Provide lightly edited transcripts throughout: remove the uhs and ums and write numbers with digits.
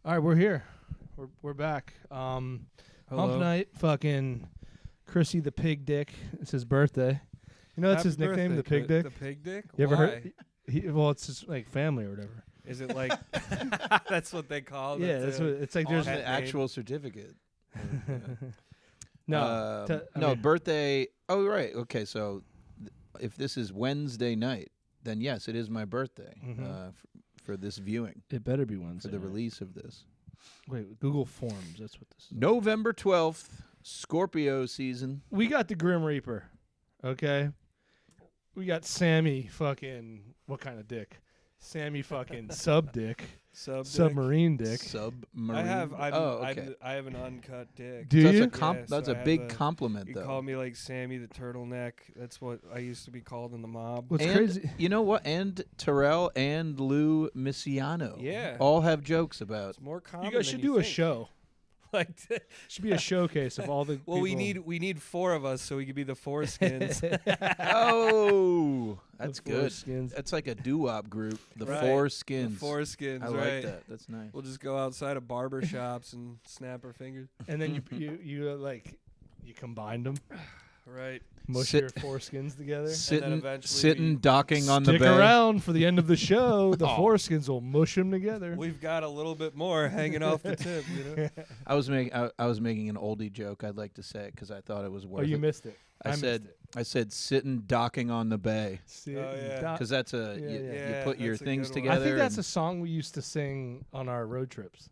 All right, we're here. We're back. Hump night, fucking Chrissy the Pig Dick. It's his birthday. You know that's his nickname, the Pig Dick? The Pig Dick? You ever Why? heard? Well, it's his like family or whatever. Is it like that's what they call it? Yeah, that's what it's like. There's an actual certificate. no, birthday. Oh, right. Okay, so if this is Wednesday night, then yes, it is my birthday for this viewing. It better be Wednesday for the release of this. Wait, Google Forms. That's what this is. November 12th, Scorpio season. We got the Grim Reaper. Okay, we got Sammy. Fucking what kind of dick? Sammy fucking submarine dick. Submarine. I have. okay. I have an uncut dick. Do so you? That's a big compliment, you though. call me like Sammy the turtleneck. That's what I used to be called in the mob. What's and crazy? You know what? And Terrell and Lou Missiano. Yeah. All have jokes about. It's more common. You guys should do a show. Like should be a showcase of all the. Well, we need four of us so we could be the foreskins. Oh, that's The good. Foreskins. That's like a doo-wop group. The Right. Foreskins. The foreskins. I right. like that. That's nice. We'll just go outside of barber shops and snap our fingers. And then you combined them, Right. mush your foreskins together. eventually Sitting, docking on the Stick bay. around for the end of the show. The Aw. foreskins will mush them together. We've got a little bit more hanging off the tip, you know. I was making an oldie joke. I'd like to say because I thought it was worth. Oh, you it. missed it. I said sitting, docking on the bay See, Oh, yeah. because that's you Yeah, put your that's a things good one. together. I think that's and a song we used to sing on our road trips.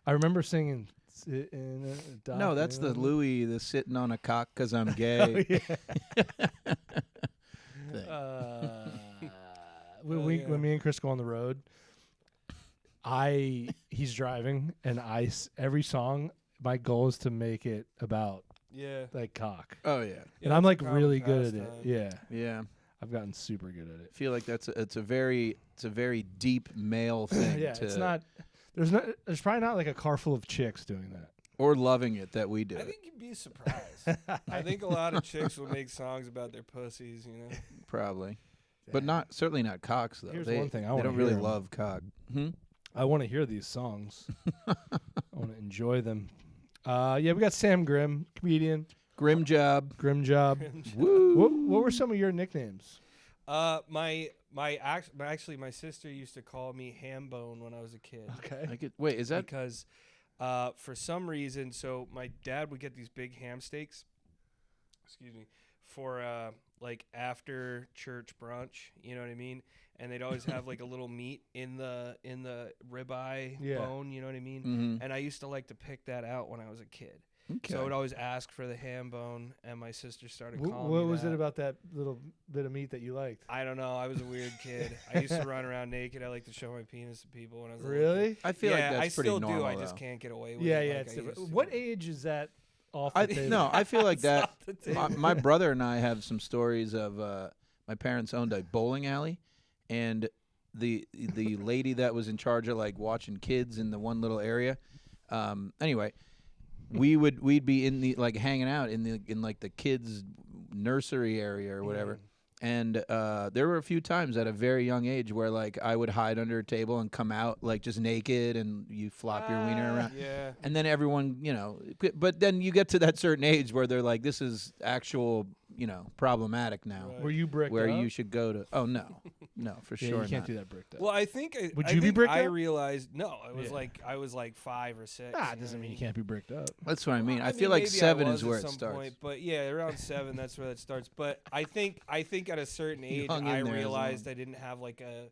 I remember singing. no, that's the Louis, the sitting on a cock because I'm Oh, gay. yeah. thing. When me and Kris go on the road, he's driving, and every song, my goal is to make it about like cock. Oh yeah, And I'm like common really good at it. pastime. Yeah, yeah. I've gotten super good at it. I feel like it's a very deep male thing. Yeah, it's not. There's probably not like a car full of chicks doing that. or loving it that we do. I think you'd be surprised. I think a lot of chicks will make songs about their pussies, you know. Probably, but certainly not cocks though. Here's they one thing I they wanna don't really hear 'em. love cock. I want to hear these songs. I want to enjoy them. We got Sam Grimm, comedian. Grim job. Grim job. Woo. What were some of your nicknames? My sister used to call me Hambone when I was a kid. Okay. Wait, is that Because for some reason, so my dad would get these big ham steaks, for like after church brunch, you know what I mean? And they'd always have like a little meat in the ribeye bone, you know what I mean? Mhm. And I used to like to pick that out when I was a kid. Okay. So I would always ask for the ham bone, and my sister started calling What me was that. it about that little bit of meat that you liked? I don't know. I was a weird kid. I used to run around naked. I like to show my penis to people when I was a little kid. Really? I feel like Yeah, that's I pretty still normal. do. I just though. can't get away with Yeah, it. yeah. like It's I different. used to. What age is that off the table? No, I feel like that. off the table. My brother and I have some stories of my parents owned a bowling alley, and the lady that was in charge of like watching kids in the one little area. Anyway, we'd be in the like hanging out in like the kids' nursery area or whatever. And there were a few times at a very young age where like I would hide under a table and come out like just naked, and you flop your wiener around. Yeah. And then everyone, but then you get to that certain age where they're like, this is actual, problematic now. Right. Were you bricked Where up? you should go to. Oh no, for Yeah, sure you can't not. do that bricked up. Well, I think Would I you be think bricked I up? realized I was Yeah. like 5 or 6. It doesn't mean you can't be bricked up. That's what I mean. I feel mean, like maybe 7 I is was where at it some starts. Point, but yeah, around 7, that's where that starts. But I think at a certain age, hung in I there as realized well. I didn't have like a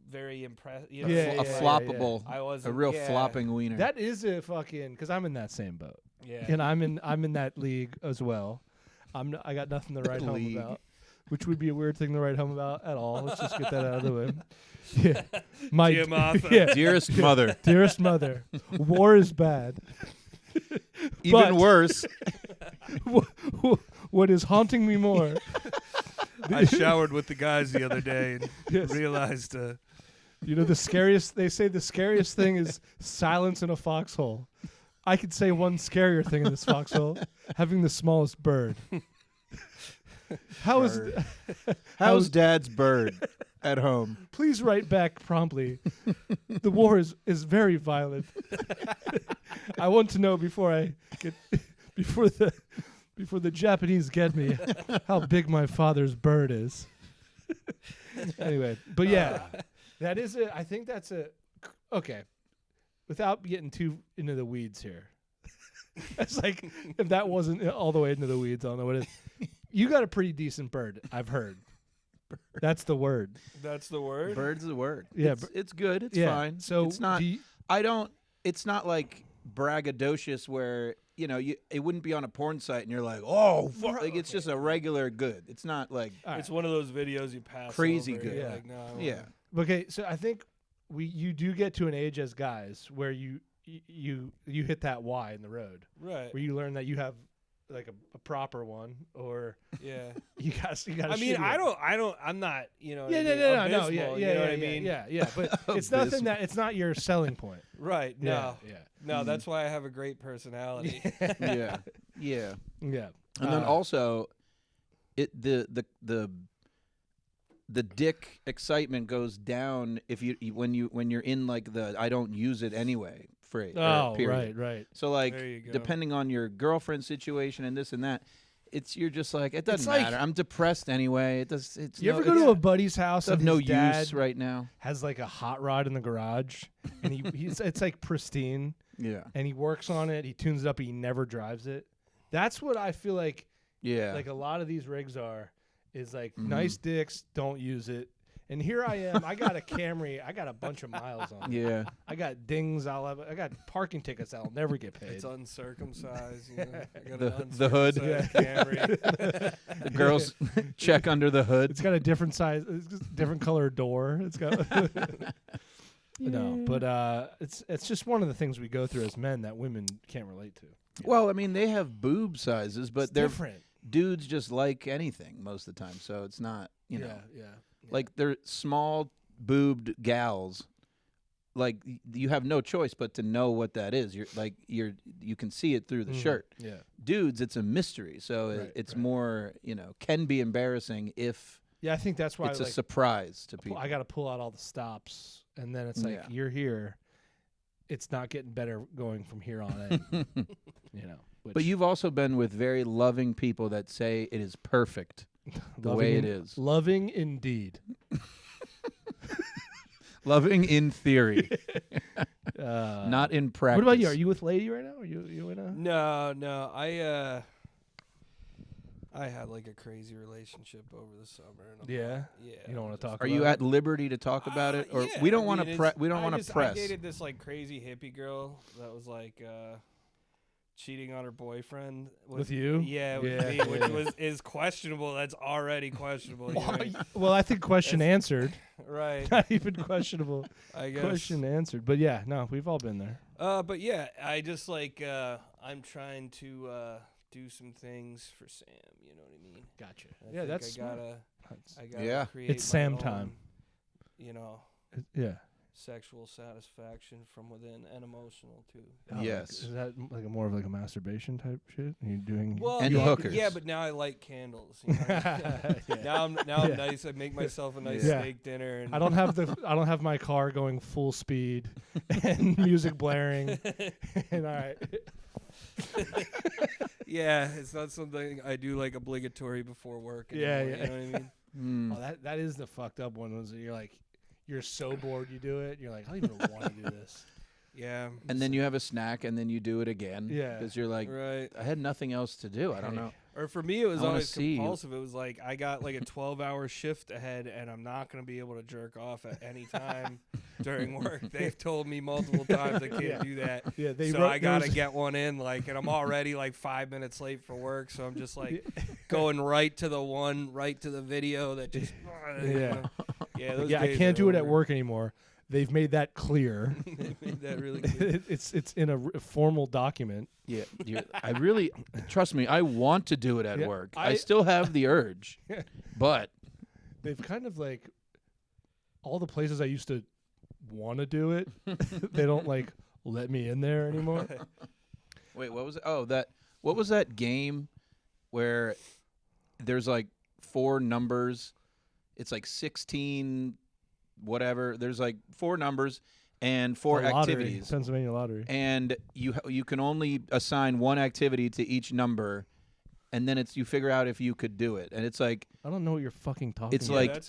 very impressive, Yeah, A floppable, I was a real flopping wiener. That is a fucking because I'm in that same boat, Yeah. and I'm in that league as well. I got nothing to write home League. about, which would be a weird thing to write home about at all. Let's just get that out of the way. Yeah, my Dear Martha. yeah, Dearest mother. dearest mother, war is bad. Even But- worse. What is haunting me more? I showered with the guys the other day and Yes. realized The scariest. They say the scariest thing is silence in a foxhole. I could say one scarier thing in this foxhole: having the smallest bird. How's How's Dad's bird? at home. Please write back promptly. The war is very violent. I want to know before the Japanese get me how big my father's bird is. Anyway, but yeah, that is I think that's okay. Without getting too into the weeds here. It's like, if that wasn't all the way into the weeds, I don't know what it is. You got a pretty decent bird, I've heard. That's the word. That's the word? Bird's the word. Yeah. It's good. It's yeah. fine. So it's not, it's not like braggadocious where, it wouldn't be on a porn site and you're like, oh, fuck. Like, it's just a regular good. It's not like. It's one of those videos you pass crazy over. good. Yeah. Like, no, yeah. Okay, so I think you do get to an age as guys where you hit that Y in the road, right? Where you learn that you have like a proper one, or yeah, you got. I mean, I'm not, Yeah, no, yeah, you know what I mean? Yeah, but it's nothing that it's not your selling point, right? No, yeah. No, that's why I have a great personality. yeah. And then also, the dick excitement goes down if when you're in like the I don't use it anyway phrase. Period. Right. So like depending on your girlfriend situation and this and that, you're just like it doesn't matter. I'm depressed anyway. You ever go to a buddy's house and no his dad use right now has like a hot rod in the garage and it's like pristine. Yeah. And he works on it. He tunes it up. He never drives it. That's what I feel like. Yeah. Like a lot of these rigs is like nice dicks, don't use it. And here I am. I got a Camry. I got a bunch of miles on it. Yeah. I got dings. I got parking tickets that'll never get paid. It's uncircumcised. I got the hood. Camry. The girls check under the hood. It's got a different size, different color door. It's got. No, but it's just one of the things we go through as men that women can't relate to. Well, I mean, they have boob sizes, but they're different. Dudes just like anything most of the time, so it's not, Yeah. Like they're small boobed gals. Like you have no choice but to know what that is. You can see it through the shirt. Yeah. Dudes, it's a mystery, so it's more, can be embarrassing if. Yeah, I think that's why it's a surprise to people. I got to pull out all the stops, and then it's like you're here. It's not getting better going from here on in. But you've also been with very loving people that say it is perfect the way it is. Loving indeed. Loving in theory. Not in practice. What about you? Are you with lady right now? Are you in a? No. I had like a crazy relationship over the summer. And yeah. Yeah. You don't want to talk. Are you at liberty to talk about it, or we don't want to? We don't want to press. I dated this like crazy hippie girl that was like cheating on her boyfriend with you. Yeah, with me, which is questionable. That's already questionable. Well, I think question answered. Right. Not even questionable. I guess question answered. But yeah, no, we've all been there. But yeah, I just like I'm trying to do some things for Sam. You know what I mean? Gotcha. I gotta create. It's Sam time. Yeah. Sexual satisfaction from within and emotional too. Oh, yes. Is that like more of like a masturbation type shit? Are you doing hookers? Yeah, but now I light candles. Now I'm nice. I make myself a nice steak dinner. And I don't have my car going full speed and music blaring. And all right. Yeah, it's not something I do like obligatory before work. Anymore, you know what I mean? Oh, that is the fucked up one. Was you're like. You're so bored you do it. You're like, I don't even want to do this. Yeah. And then you have a snack, and then you do it again. Yeah. Because you're like, I had nothing else to do. I don't know. Or for me, it was always compulsive. It was like I got like a 12-hour shift ahead, and I'm not going to be able to jerk off at any time during work. They've told me multiple times I can't do that. Yeah, so I got to get one in, and I'm already like 5 minutes late for work, so I'm just like going right to the video that just. I can't do it at work anymore. They've made that clear. They made that really clear. It's in a formal document. Yeah, I really trust me. I want to do it at work. I still have the urge, but they've kind of like all the places I used to want to do it. They don't like let me in there anymore. Wait, what was it? Oh, what was that game where there's like 4 numbers It's like 16, whatever. There's like 4 numbers and 4 The lottery, activities. Pennsylvania lottery. And you can only assign 1 activity to each number, and then you figure out if you could do it. And it's like, I don't know what you're fucking talking it's about. like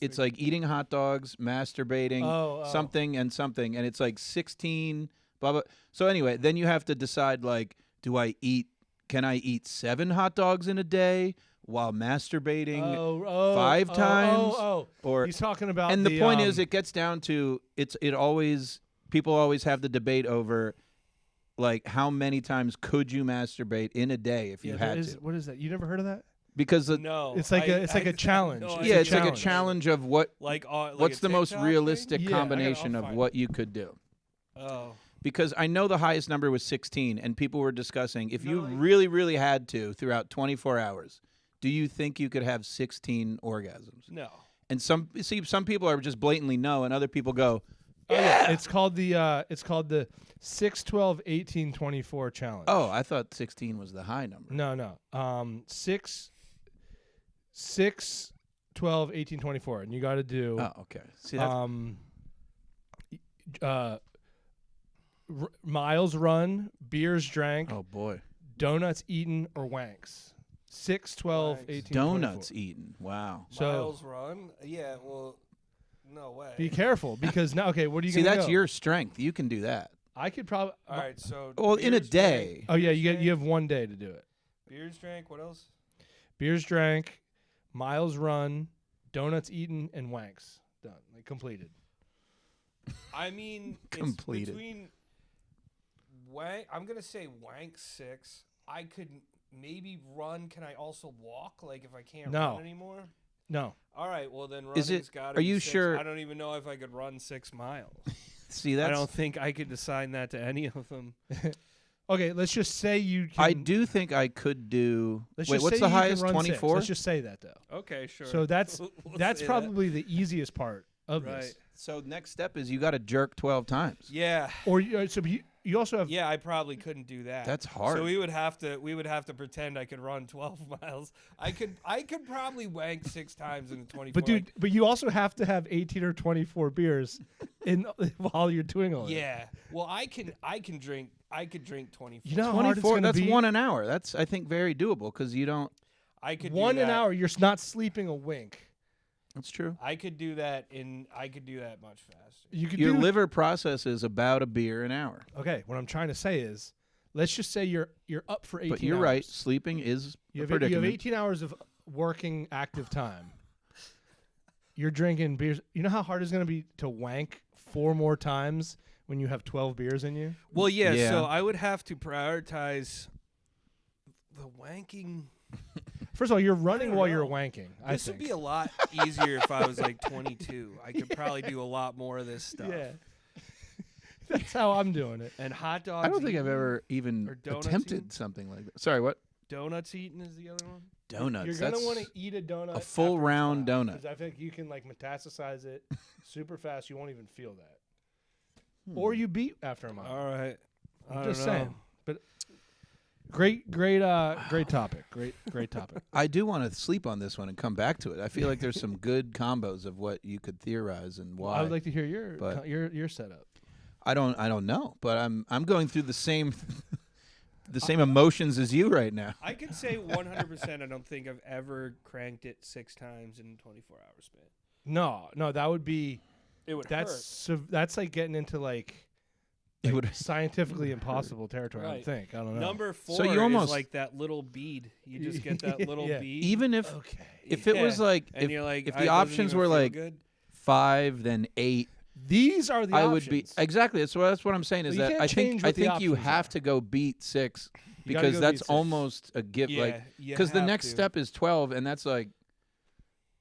it's like eating hot dogs, masturbating, something and something, and it's like 16 blah blah. So anyway, then you have to decide, like, can I eat 7 hot dogs in a day while masturbating 5 times? Or he's talking about. And the point is, it gets down to people always have the debate over, like, how many times could you masturbate in a day if you had to? What is that? You never heard of that? Because no, it's like a challenge. No, it's like a challenge of what's the most realistic thing? combination of what you could do. Oh. Because I know the highest number was 16, and people were discussing if you really, really had to throughout 24 hours, do you think you could have 16 orgasms? No. And some people are just blatantly no, and other people go, yeah. It's called the 6, 12, 18, 24 challenge. Oh, I thought 16 was the high number. No. 6, 12, 18, 24, and you got to do. Oh, okay. See, that's miles run, beers drank. Oh boy. Donuts eaten or wanks. 6, 12, 18, donuts 24. eaten. Wow. Miles run? Yeah, well, no way. Be careful, because now, okay, what are you going to do? See, that's your strength. You can do that. I could probably. All right, so. Well, in a day. Oh yeah, you have 1 day to do it. Beers drank. What else? Beers drank, miles run, donuts eaten, and wanks done. Like, completed. I mean, completed. It's between I'm gonna say wank 6. I could maybe run. Can I also walk? Like, if I can't run anymore? No. All right. Well, then running's got to be Are you 6. sure? I don't even know if I could run 6 miles. See, I don't think I could assign that to any of them. Okay, let's just say you can. I do think I could do. What's the highest? 24. Let's just say that, though. Okay, sure. So that's probably the easiest part of right. this. So next step is you got to jerk 12 times. Yeah. Or you also have. Yeah, I probably couldn't do that. That's hard. So we would have to pretend I could run 12 miles. I could probably wank 6 times in the 24. But you also have to have 18 or 24 beers while you're doing all that. Yeah. Well, I could drink 24. You know how hard it's 24. That's be? 1 an hour. That's, I think, very doable because you don't. I could 1 do an that. hour. You're not sleeping a wink. That's true. I could do that much faster. Your liver processes about a beer an hour. Okay, what I'm trying to say is, let's just say you're up for 18 But you're hours. right. Sleeping is a predicament. You have 18 hours of working active time. You're drinking beers. You know how hard it's going to be to wank 4 more times when you have 12 beers in you? Well, yeah. So I would have to prioritize the wanking. First of all, you're running while you're wanking. This would be a lot easier if I was like 22. I could probably do a lot more of this stuff. Yeah. That's how I'm doing it. And hot dogs. I don't think I've ever even attempted something like that. Sorry, what? Donuts eaten is the other one. Donuts. You're going to want to eat a donut. A full round donut. Because I think you can metastasize it super fast. You won't even feel that. Or you beat after a mile. All right. I'm just saying. But great topic. Great topic. I do want to sleep on this one and come back to it. I feel like there's some good combos of what you could theorize and why. I would like to hear your setup. I don't know, but I'm going through the same emotions as you right now. I can say 100%. I don't think I've ever cranked it 6 times in a 24-hour span. No, that would be. It would hurt. So that's like getting into it would scientifically impossible territory. Right. I think. I don't know. Number 4 so you almost is like that little bead. You just get that little bead. Even if it was like and you're like, if the options were like good. 5 then 8. These are the options. Would be exactly. That's what I'm saying is that I think you have to go beat 6 because that's almost a gift. Yeah, like because the next step is 12, and that's like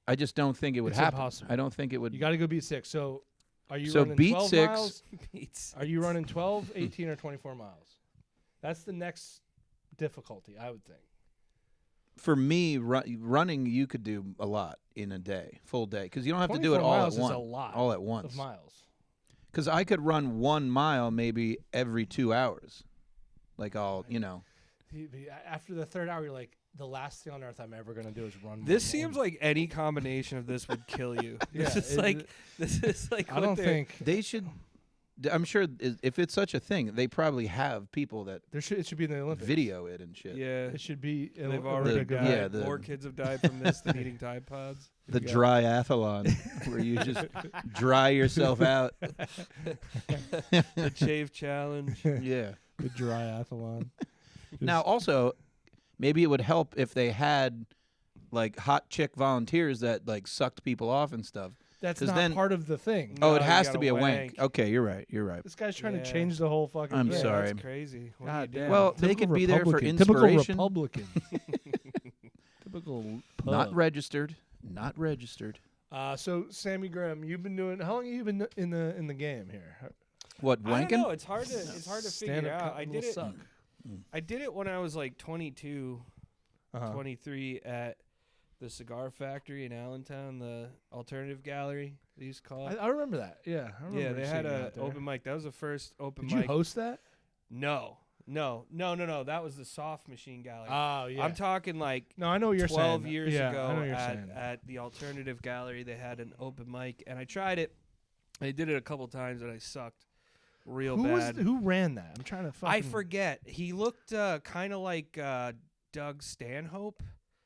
I just don't think it would happen. Impossible. I don't think it would. You got to go beat 6. So are you so running beat 12 6? Miles? Are you running 12, 18, or 24 miles? That's the next difficulty, I would think. For me, running you could do a lot in a day, full day, because you don't have to do it all at once. Is a lot all at once of miles. Because I could run 1 mile maybe every 2 hours, like I'll. After the 3rd hour, you're like, the last thing on earth I'm ever gonna do is run. This seems like any combination of this would kill you. This is like. I don't think they should. I'm sure if it's such a thing, they probably have people that it should be in the Olympics. Video it and shit. Yeah, it should be. They've already died. More kids have died from this than eating Tide Pods. The dryathlon, where you just dry yourself out. The shave challenge. Yeah, the dryathlon. Now, also, maybe it would help if they had like hot chick volunteers that like sucked people off and stuff. That's not part of the thing. Oh, it has to be a wank. Okay, you're right. You're right. This guy's trying to change the whole fucking I'm thing. sorry. That's crazy. God damn. Well, they could be there for inspiration. Typical Republican. Typical pub. Not registered. Not registered. So Sammy Graham, you've been doing. How long have you been in the game here? What, wanking? I don't know. It's hard to figure out. I did it. Suck. I did it when I was like 22, 23 at the Cigar Factory in Allentown, the Alternative Gallery, they used to call it. I remember that. Yeah. I remember they had an open mic. That was the first open mic. Did you host that? No. That was the Soft Machine Gallery. Oh, yeah. I'm talking like no, I know what you're 12 saying. years yeah, ago I know what you're saying. at the Alternative Gallery. They had an open mic, and I tried it. I did it a couple times, and I sucked real bad. Who ran that? I'm trying to fucking... I forget. He looked kind of like Doug Stanhope,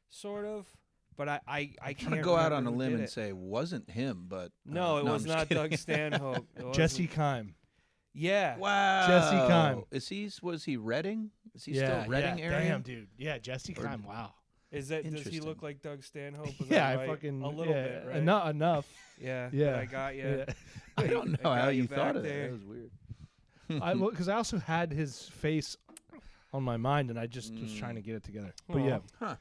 sort of. But I can't go out on a limb and say it wasn't him, but no, it was not Doug Stanhope. Jesse Kime. Yeah. Wow. Jesse Kime. Was he Reading? Is he still Reading area? Damn, dude. Yeah, Jesse Kime. Wow. Does he look like Doug Stanhope? Was yeah, that right? I fucking a little bit, right? Enough. Yeah. Yeah. I got you. Yeah. I don't know how you thought of that. That was weird. Because I also had his face on my mind, and I just was trying to get it together. But yeah. Huh.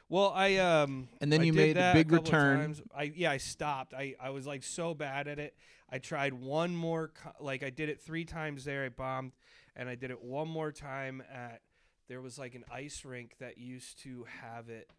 Well, and then you made a big return. I stopped. I was like so bad at it. I tried one more. I did it 3 times there. I bombed, and I did it one more time at. There was like an ice rink that used to have it.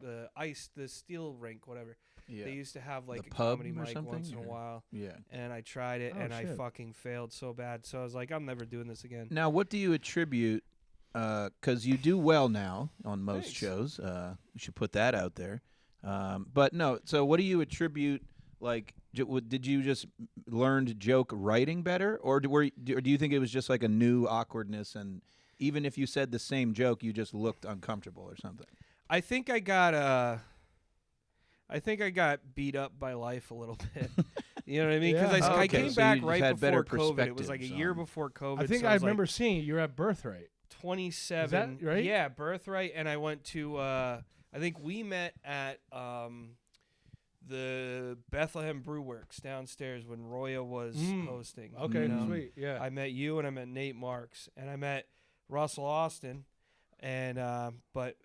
The steel rink, whatever. Yeah. They used to have like a comedy mic once in a while. Yeah. And I tried it, and I fucking failed so bad. So I was like, I'm never doing this again. Now, what do you attribute? Because you do well now on most shows. We should put that out there. But no, so what do you attribute? Like, did you just learn to joke writing better? Or do you think it was just like a new awkwardness, and even if you said the same joke, you just looked uncomfortable or something? I think I got beat up by life a little bit. You know what I mean? Because I came back right before COVID. It was like a year before COVID. I think I remember seeing it. You were at Birthright. 27. Is that right? Yeah, Birthright. And I went to, I think we met at the Bethlehem Brew Works downstairs when Roya was hosting. Okay, sweet. Yeah. I met you, and I met Nate Marks, and I met Russell Austin. And, but,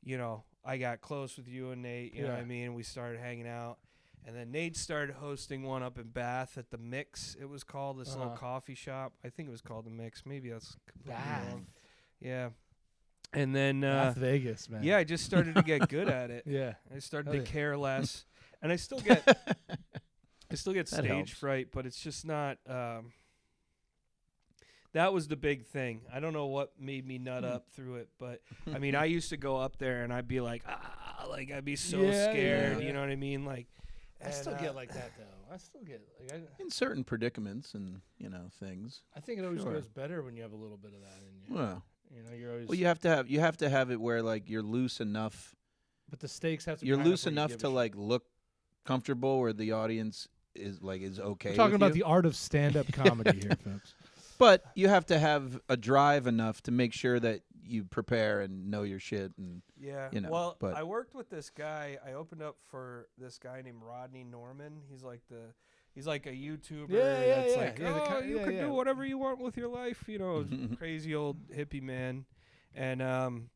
you know, I got close with you and Nate, you know what I mean? We started hanging out. And then Nate started hosting one up in Bath at the Mix, it was called, this little coffee shop. I think it was called the Mix. Maybe that's completely wrong. Yeah. And then Las Vegas, man. Yeah, I just started to get good at it. Yeah. I started to care less. And I still get stage fright, but it's just not that was the big thing. I don't know what made me nut up through it, but I mean, I used to go up there and I'd be like, I'd be so scared, you know what I mean? Like I still get like that though. I still get like in certain predicaments and things. I think it always goes better when you have a little bit of that in you. Well, you know, you're always you have to have it where like you're loose enough. But the stakes have to. You're loose enough to like look comfortable where the audience is okay. We're talking about the art of stand-up comedy here, folks. But you have to have a drive enough to make sure that you prepare and know your shit and you know. Well, I worked with this guy. I opened up for this guy named Rodney Norman. He's like a YouTuber that's like, you can do whatever you want with your life, you know, crazy old hippie man. And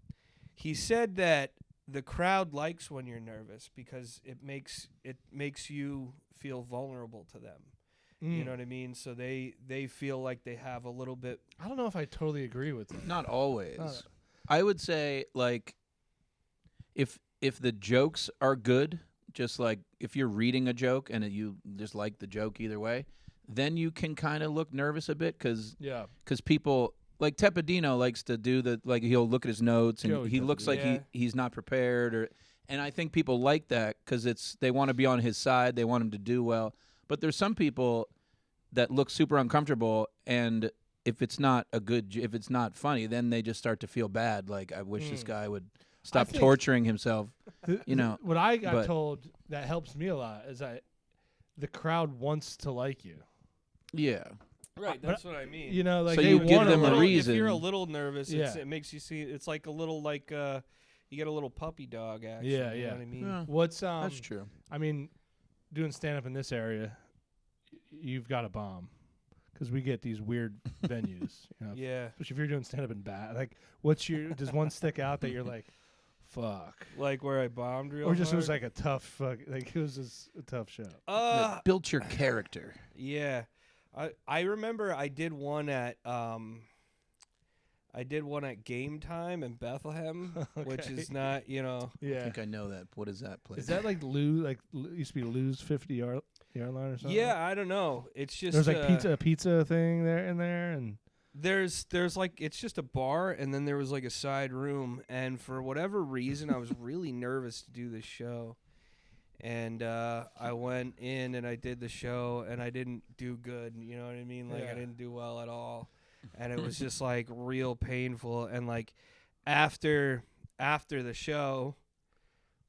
he said that the crowd likes when you're nervous because it makes you feel vulnerable to them. You know what I mean? So they feel like they have a little bit. I don't know if I totally agree with that. Not always. I would say like if the jokes are good, just like if you're reading a joke and you just like the joke either way, then you can kind of look nervous a bit because people like Tepedino likes to do he'll look at his notes and he looks like he's not prepared and I think people like that because they want to be on his side, they want him to do well. But there's some people that look super uncomfortable, and if it's not funny, then they just start to feel bad. Like, I wish this guy would stop torturing himself. What I got told that helps me a lot is the crowd wants to like you. Yeah. Right, that's what I mean. You know, like so they you give them a reason. If you're a little nervous, it makes you see. It's like a little you get a little puppy dog action. Yeah, you know what I mean? Yeah. That's true. I mean, doing stand up in this area, you've got a bomb because we get these weird venues. You know? Yeah. Especially if you're doing stand up in bad. Like, does one stick out that you're like, fuck? Like where I bombed real Or just hard? it was like a tough like it was just a tough show. That built your character. Yeah. I remember I did one at Game Time in Bethlehem, which is not, I think I know that. What is that place? Is that like used to be Lou's 50 yard line or something? Yeah, I don't know. It's just there's like pizza thing there and there's like it's just a bar, and then there was like a side room, and for whatever reason I was really nervous to do this show. And I went in and I did the show, and I didn't do good. You know what I mean? Like I didn't do well at all, and it was just like real painful. And like after the show,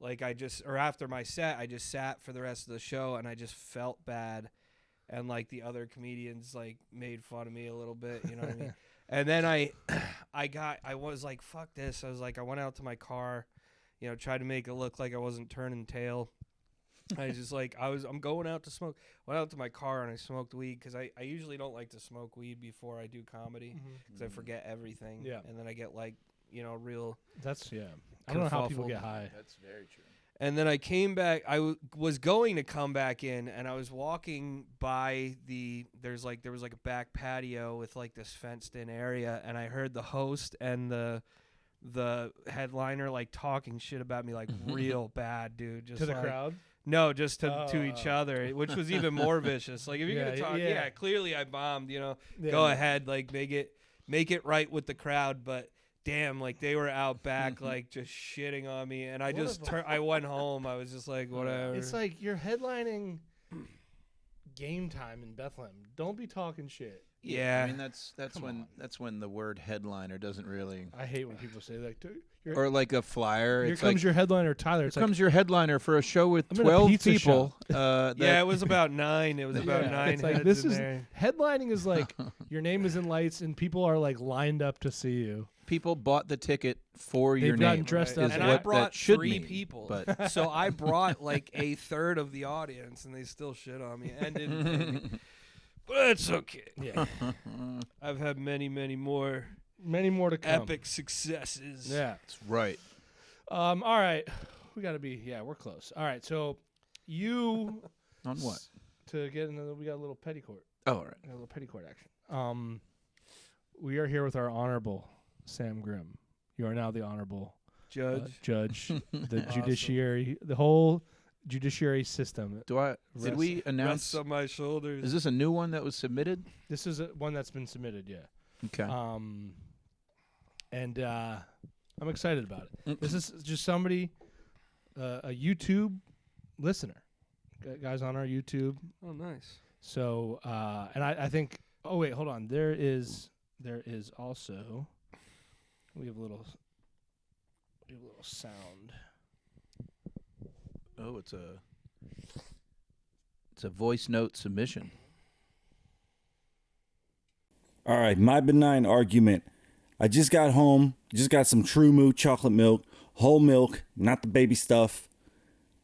like after my set, I just sat for the rest of the show, and I just felt bad, and like the other comedians like made fun of me a little bit. You know what I mean? And then I was like, fuck this. I was like, I went out to my car, tried to make it look like I wasn't turning tail. I just like I'm going out to smoke. Went out to my car and I smoked weed because I usually don't like to smoke weed before I do comedy because I forget everything. Yeah, and then I get like real. That's I don't know how people get high. That's very true. And then I came back. I was going to come back in, and I was walking by there was like a back patio with like this fenced in area, and I heard the host and the headliner like talking shit about me like real bad, dude. Just to the crowd. No, just to each other, which was even more vicious. Like if you're gonna talk, clearly I bombed. Go ahead, like make it right with the crowd. But damn, like they were out back, like just shitting on me, and I I went home. I was just like, whatever. It's like you're headlining Game Time in Bethlehem. Don't be talking shit. Yeah, I mean that's when the word headliner doesn't really. I hate when people say like, or like a flyer. Here comes your headliner, Tyler. Here comes your headliner for a show with 12 people. It was about 9. It was about 9. It's like this is headlining is like your name is in lights and people are like lined up to see you. People bought the ticket for your name. Dressed up, and I brought 3 people. But so I brought like a third of the audience, and they still shit on me and didn't pay me. But it's okay. Yeah, I've had many more to come. Epic successes. Yeah, that's right. All right, we gotta be. Yeah, we're close. All right, so you on what to get another? We got a little petticoat. Oh, all right, a little petticoat action. We are here with our honorable Sam Grimm. You are now the honorable judge, the judiciary, the whole judiciary system. Did we announce? Rests on my shoulders. Is this a new one that was submitted? This is one that's been submitted. Yeah. Okay. And I'm excited about it. This is just somebody, a YouTube listener, guys on our YouTube. Oh, nice. So, and I think. Oh wait, hold on. There is also. We have a little sound. Oh, it's a voice note submission. All right, my benign argument. I just got home, just got some True Moo chocolate milk, whole milk, not the baby stuff.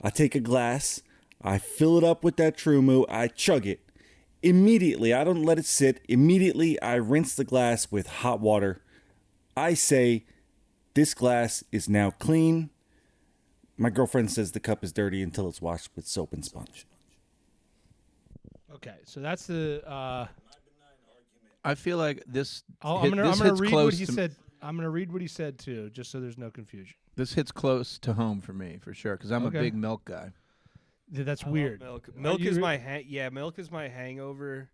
I take a glass, I fill it up with that True Moo, I chug it. Immediately, I don't let it sit. Immediately, I rinse the glass with hot water. I say, this glass is now clean. My girlfriend says the cup is dirty until it's washed with soap and sponge. Okay, so that's the. I feel like this. I'm gonna read what he said. I'm gonna read what he said too, just so there's no confusion. This hits close to home for me for sure, because I'm a big milk guy. Yeah, that's weird. Milk is my milk is my hangover.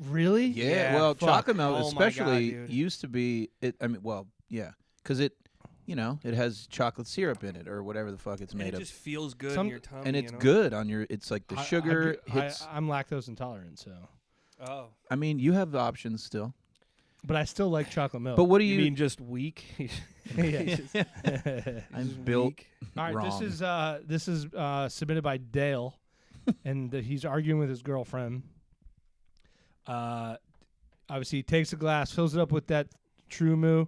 Really? Yeah. Well, chocolate milk Oh especially my God, used to be. Because it has chocolate syrup in it or whatever the fuck it's And made it of. just feels good in your tummy. And it's you know? good on your. It's like the sugar hits. I'm lactose intolerant, so. Oh. I mean, you have the options still. But I still like chocolate milk. But what do You mean just weak? Yeah. I'm built All right, wrong. this is submitted by Dale, and he's arguing with his girlfriend. Obviously, he takes a glass, fills it up with that True Moo,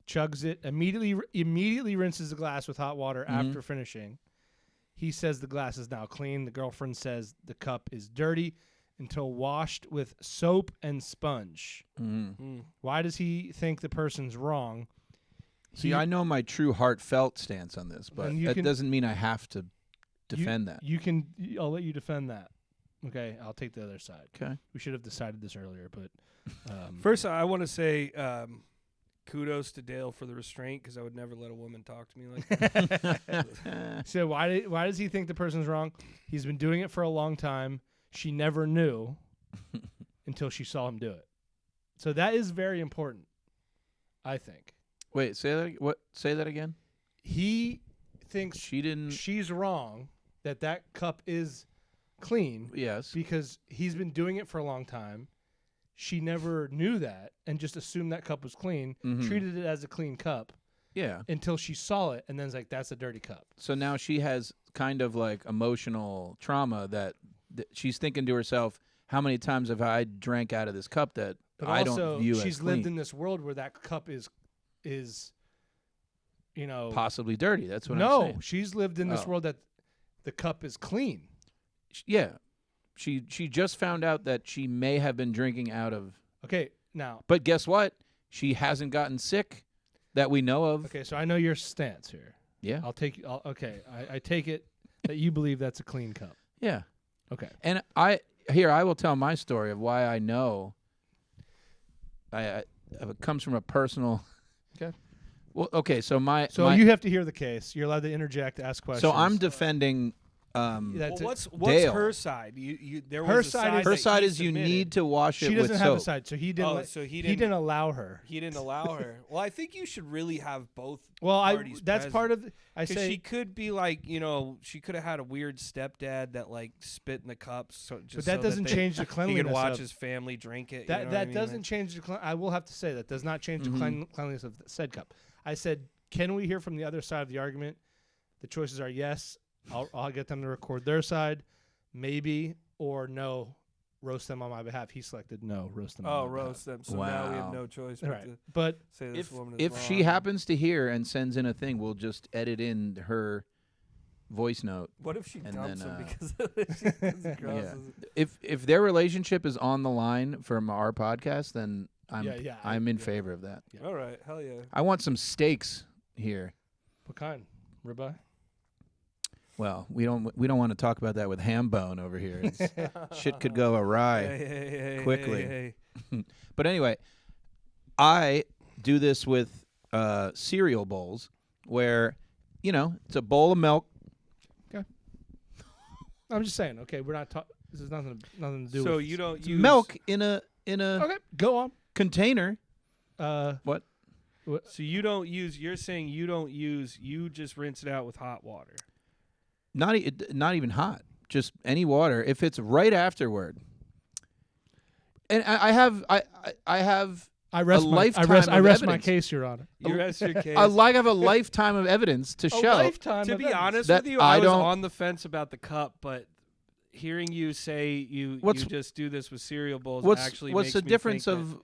chugs it, immediately rinses the glass with hot water after finishing. He says the glass is now clean. The girlfriend says the cup is dirty until washed with soap and sponge. Why does he think the person's wrong? See, I know my true heartfelt stance on this, but that doesn't mean I have to defend that. I'll let you defend that. Okay, I'll take the other side. Okay. We should have decided this earlier, but First, I want to say kudos to Dale for the restraint because I would never let a woman talk to me like that. So why does he think the person's wrong? He's been doing it for a long time. She never knew until she saw him do it. So that is very important, I think. Wait, say that again? He thinks she's wrong that cup is clean. Yes. Because he's been doing it for a long time. She never knew that and just assumed that cup was clean, treated it as a clean cup. Yeah. Until she saw it and then's like, that's a dirty cup. So now she has kind of like emotional trauma that she's thinking to herself, how many times have I drank out of this cup that I don't view as clean? She's lived in this world where that cup is possibly dirty. That's what I'm saying. No, she's lived in this world that the cup is clean. Yeah. She just found out that she may have been drinking out of. Okay, now. But guess what? She hasn't gotten sick that we know of. Okay, so I know your stance here. Yeah. I take it that you believe that's a clean cup. Yeah. Okay. And I will tell my story of why I know. It comes from a personal. Okay. Well, okay, so you have to hear the case. You're allowed to interject, ask questions. So I'm defending. What's Dale. her side? Her side is you need to wash it with soap. She doesn't have a side, so he didn't. He didn't allow her. He didn't allow her. Well, I think you should really have both. That's present. part of. She could be like, she could have had a weird stepdad that like spit in the cups. But that doesn't change the cleanliness. He could watch his family drink it. That doesn't change the. I will have to say that does not change the cleanliness of the said cup. I said, can we hear from the other side of the argument? The choices are yes. I'll get them to record their side, maybe, or no, roast them on my behalf. He selected no, roast them on my behalf. Roast them. So now we have no choice but to say this woman is if wrong. she happens to hear and sends in a thing, we'll just edit in her voice note. What if she dumps him because If their relationship is on the line from our podcast, then I'm in favor of that. Yeah. All right, hell yeah. I want some steaks here. What kind? Ribeye? Well, we don't want to talk about that with ham bone over here. Shit could go awry quickly. But anyway, I do this with cereal bowls where, it's a bowl of milk. Okay. I'm just saying. Okay, we're not talking. This is nothing to do. So with you don't use milk in a okay. Go on. Container. What? So you don't use. You're saying you don't use. You just rinse it out with hot water. Not even hot, just any water. If it's right afterward, and I rest my case, Your Honor. You rest your case. I have a lifetime of evidence to show. To be honest with you, I was on the fence about the cup, but hearing you say you just do this with cereal bowls actually what's makes the me difference think of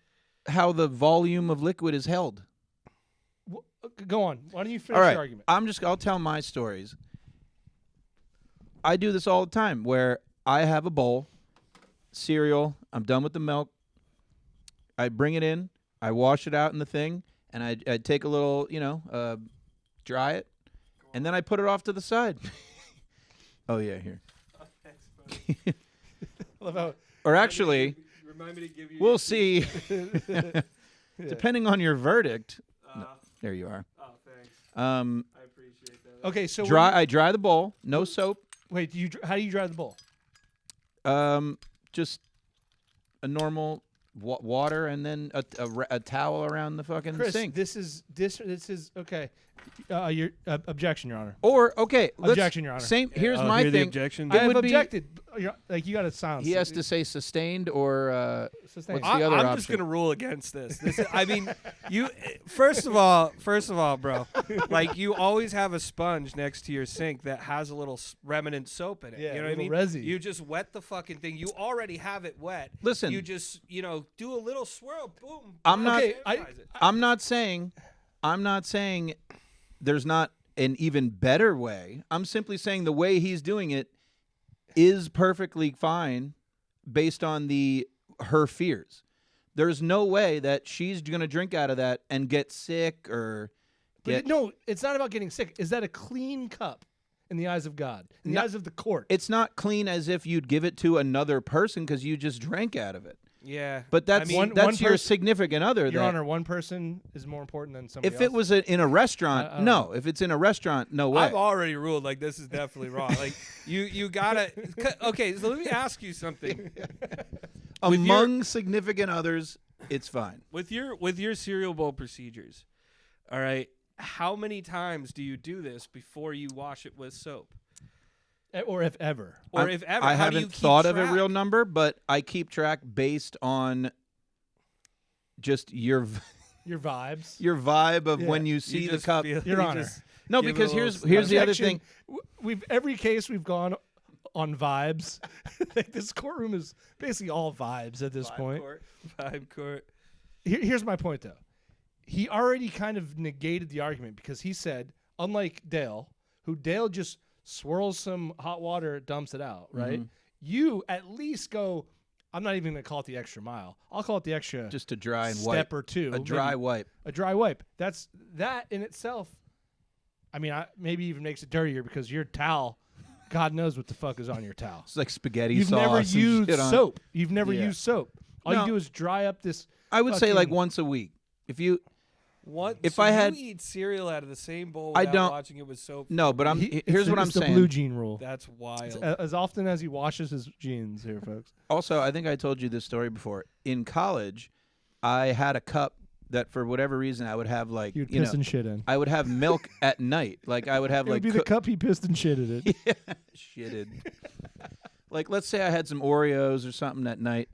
how the volume of liquid is held? Go on. Why don't you finish your argument? I'll tell my stories. I do this all the time where I have a bowl, cereal, I'm done with the milk, I bring it in, I wash it out in the thing, and I take a little, dry it, and then I put it off to the side. Oh, yeah, here. Oh, thanks, love how or actually, remind me to give you we'll see. Depending on your verdict. No, there you are. Oh, thanks. I appreciate that. Okay, so I dry the bowl, no soap. Wait, how do you dry the bowl? Just a normal water and then a towel around the fucking Kris, sink. This is okay. Your objection, Your Honor. Or okay, objection, Your Honor. Same. Here's my hear thing. the objection. I have objected. Like you got to silence. He has to say sustained or Sustained. what's the other option? I'm just gonna rule against this. I mean, you. First of all, bro, like you always have a sponge next to your sink that has a little remnant soap in it. Yeah, you know what I mean? Resi. You just wet the fucking thing. You already have it wet. Listen, you just do a little swirl. Boom. I'm not. Okay, I'm not saying there's not an even better way. I'm simply saying the way he's doing it is perfectly fine based on her fears. There's no way that she's going to drink out of that and get sick or get... No, it's not about getting sick. Is that a clean cup in the eyes of God, in the eyes of the court? It's not clean as if you'd give it to another person because you just drank out of it. Yeah. But that's that's your significant other. Your Honor, one person is more important than somebody else. If it was in a restaurant, no. If it's in a restaurant, no way. I've already ruled like this is definitely wrong. Like you gotta. Okay, so let me ask you something. Among significant others, it's fine. With your cereal bowl procedures, all right. How many times do you do this before you wash it with soap? Or if ever. I haven't thought of a real number, but I keep track based on just your vibes. Your vibe of when you see the cup. Your Honor. No, because here's the other thing. Every case we've gone on vibes. Like this courtroom is basically all vibes at this point. Vibe court. Here's my point, though. He already kind of negated the argument because he said, unlike Dale, Dale just swirls some hot water, dumps it out, right? Mm-hmm. You at least go, I'm not even going to call it the extra mile. I'll call it the extra just a dry and step wipe. Or two. A dry wipe. A dry wipe. That in itself, I mean, maybe even makes it dirtier because your towel, God knows what the fuck is on your towel. It's like spaghetti You've sauce. Never used soap. You've never used soap. All you do is dry up this. I would say like once a week. If you eat cereal out of the same bowl without watching it with soap. No, but here's what I'm saying. The blue jean rule. That's wild. As often as he washes his jeans here, folks. Also, I think I told you this story before. In college, I had a cup that for whatever reason I would have like you'd piss and shit in. I would have milk at night. Like I would have it would be the cup he pissed and shitted it. Yeah, shitted. Like let's say I had some Oreos or something that night.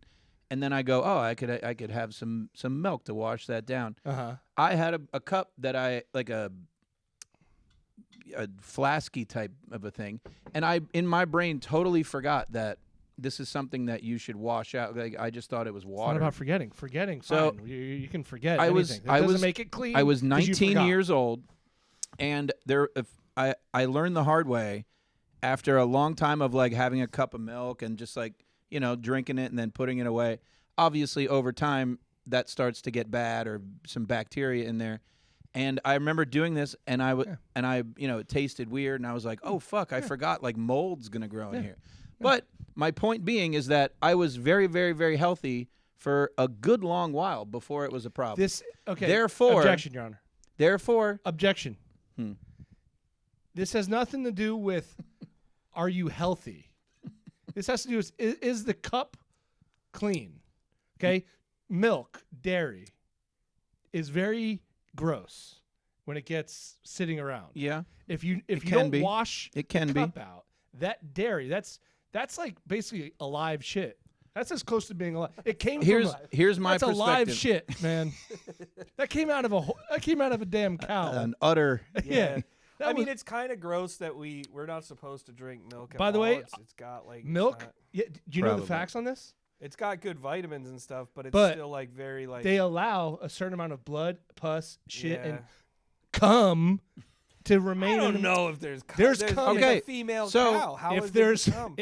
And then I go, I could have some milk to wash that down. Uh-huh. I had a cup that I like a flasky type of a thing, and I in my brain totally forgot that this is something that you should wash out. Like I just thought it was water. It's not about forgetting. Forgetting, so fine. You can forget. That doesn't make it clean. I was 19 years old, and I learned the hard way after a long time of like having a cup of milk and just like. Drinking it and then putting it away. Obviously, over time, that starts to get bad or some bacteria in there. And I remember doing this, and it tasted weird, and I was like, "Oh fuck, I forgot like mold's gonna grow in here." But my point being is that I was very, very, very healthy for a good long while before it was a problem. Therefore, objection, Your Honor. Therefore, objection. This has nothing to do with are you healthy. This has to do with is the cup clean? Okay, milk, dairy is very gross when it gets sitting around. Yeah, if you don't wash the cup out, that dairy that's like basically alive shit. That's as close to being alive. It came here's my that's perspective. Alive shit, man. that came out of a damn cow. An utter yeah. I mean, it's kind of gross that we're not supposed to drink milk. By the way, it's got like milk. Yeah, do you know the facts on this? It's got good vitamins and stuff, but it's still like very like. They allow a certain amount of blood, pus, shit, and cum to remain. I don't know if there's cum. Okay, a female cow. How if is there's cum?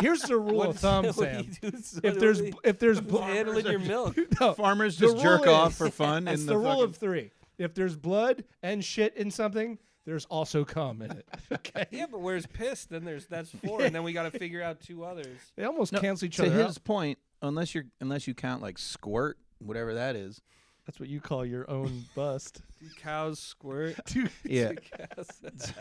Here's the rule of thumb, Sam. If there's blood, handling your milk. No, farmers just jerk off for fun. It's the rule of 3. If there's blood and shit in something. There's also cum in it. Okay. Yeah, but where's piss? Then that's 4, and then we got to figure out 2 others. They almost cancel each other out. To his point, unless you count like squirt, whatever that is. That's what you call your own bust. Do cows squirt? Yeah. Just,